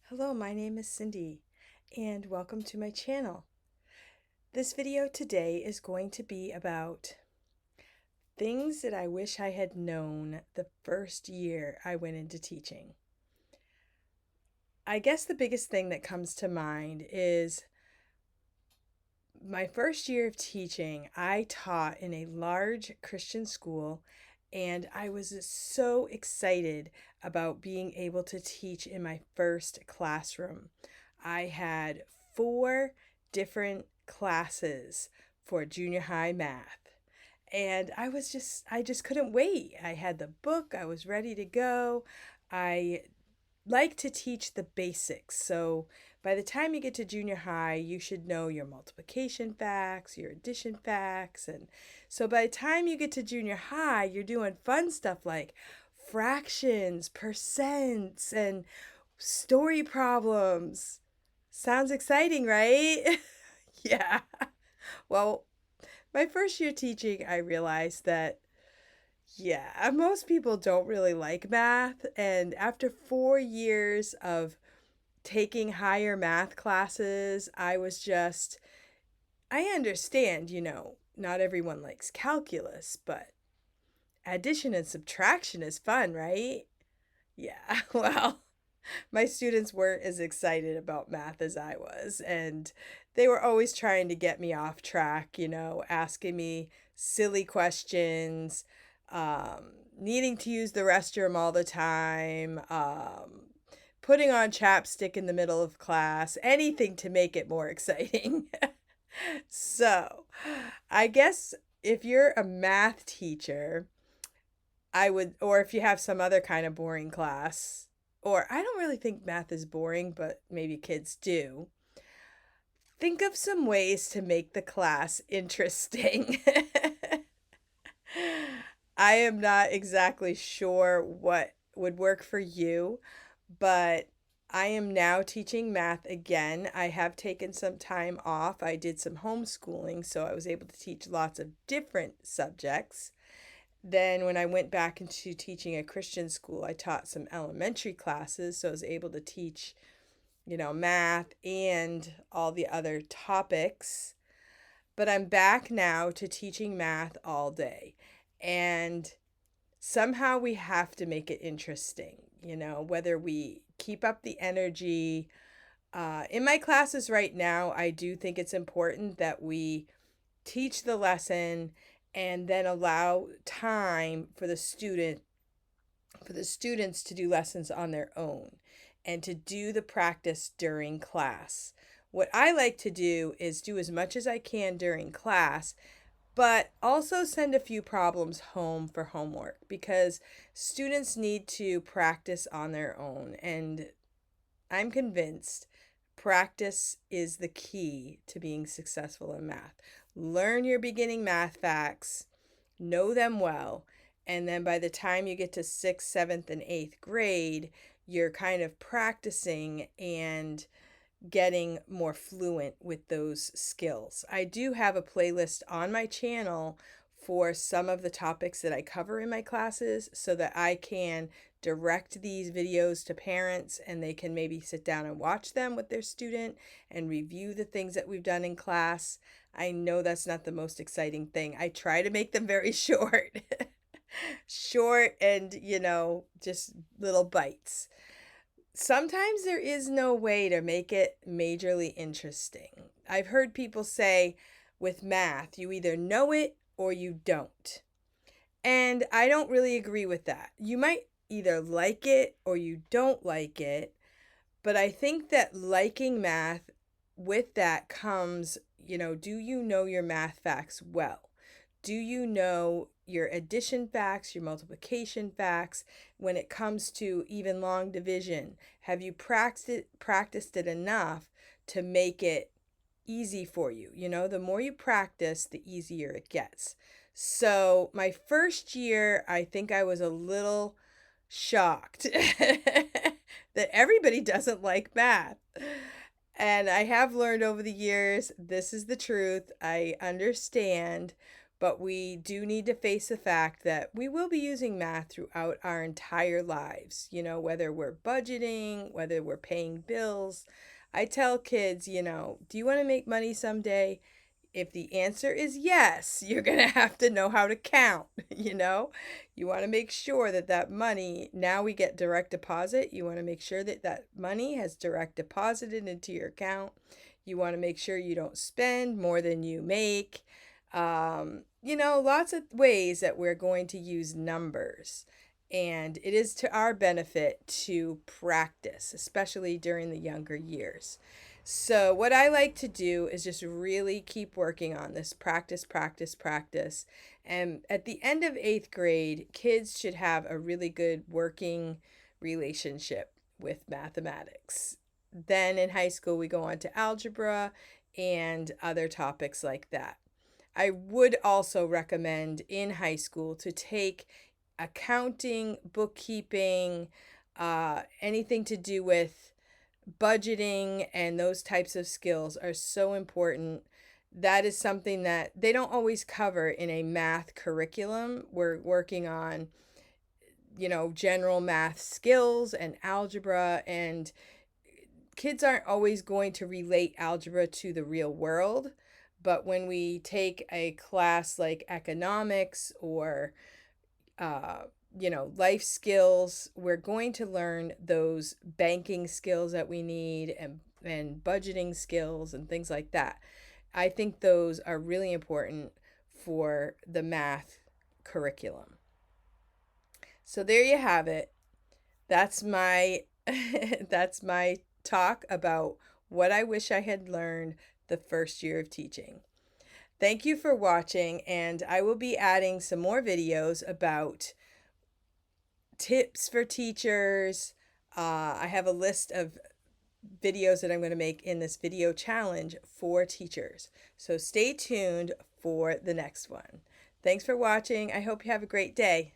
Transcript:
Hello, my name is Cindy, and welcome to my channel. This video today is going to be about things that I wish I had known the first year I went into teaching. I guess the biggest thing that comes to mind is my first year of teaching. I taught in a large Christian school, and I was so excited about being able to teach in my first classroom. I had 4 different classes for junior high math. And I just couldn't wait. I had the book, I was ready to go. I like to teach the basics. So by the time you get to junior high, you should know your multiplication facts, your addition facts. And so by the time you get to junior high, you're doing fun stuff like fractions, percents, and story problems. Sounds exciting, right? Yeah. Well, my first year teaching, I realized that yeah, most people don't really like math. And after 4 years of taking higher math classes, I understand, not everyone likes calculus, but addition and subtraction is fun, right? Yeah, well, my students weren't as excited about math as I was, and they were always trying to get me off track, asking me silly questions, needing to use the restroom all the time, putting on chapstick in the middle of class, anything to make it more exciting. So, I guess if you're a math teacher, or if you have some other kind of boring class, or I don't really think math is boring, but maybe kids do. Think of some ways to make the class interesting. I am not exactly sure what would work for you, but I am now teaching math again. I have taken some time off. I did some homeschooling, so I was able to teach lots of different subjects. Then, when I went back into teaching a Christian school, I taught some elementary classes, so I was able to teach, math and all the other topics. But I'm back now to teaching math all day. And somehow we have to make it interesting, whether we keep up the energy. In my classes right now, I do think it's important that we teach the lesson and then allow time for the students to do lessons on their own and to do the practice during class. What I like to do is do as much as I can during class, but also send a few problems home for homework because students need to practice on their own. And I'm convinced practice is the key to being successful in math. Learn your beginning math facts, know them well, and then by the time you get to 6th, 7th, and 8th grade, you're kind of practicing and getting more fluent with those skills. I do have a playlist on my channel for some of the topics that I cover in my classes so that I can direct these videos to parents and they can maybe sit down and watch them with their student and review the things that we've done in class. I know that's not the most exciting thing. I try to make them very short. Short and, just little bites. Sometimes there is no way to make it majorly interesting. I've heard people say with math, you either know it or you don't. And I don't really agree with that. You might either like it or you don't like it, but I think that liking math, with that comes, do you know your math facts well? Do you know your addition facts, your multiplication facts? When it comes to even long division, have you practiced it enough to make it easy for you? The more you practice, the easier it gets. So my first year, I think I was a little shocked that everybody doesn't like math. And I have learned over the years, this is the truth. I understand, but we do need to face the fact that we will be using math throughout our entire lives, whether we're budgeting, whether we're paying bills. I tell kids, do you want to make money someday? If the answer is yes, you're going to have to know how to count, you know? You want to make sure that that money, now we get direct deposit. You want to make sure that that money has direct deposited into your account. You want to make sure you don't spend more than you make. Lots of ways that we're going to use numbers. And it is to our benefit to practice, especially during the younger years. So, what I like to do is just really keep working on this practice, practice, practice. And at the end of eighth grade, kids should have a really good working relationship with mathematics. Then in high school, we go on to algebra and other topics like that. I would also recommend in high school to take accounting, bookkeeping, anything to do with budgeting, and those types of skills are so important. That is something that they don't always cover in a math curriculum. We're working on, general math skills and algebra, and kids aren't always going to relate algebra to the real world. But when we take a class like economics or life skills, we're going to learn those banking skills that we need, and budgeting skills and things like that. I think those are really important for the math curriculum. So there you have it. That's my that's my talk about what I wish I had learned the first year of teaching. Thank you for watching, and I will be adding some more videos about tips for teachers. I have a list of videos that I'm going to make in this video challenge for teachers. So stay tuned for the next one. Thanks for watching. I hope you have a great day.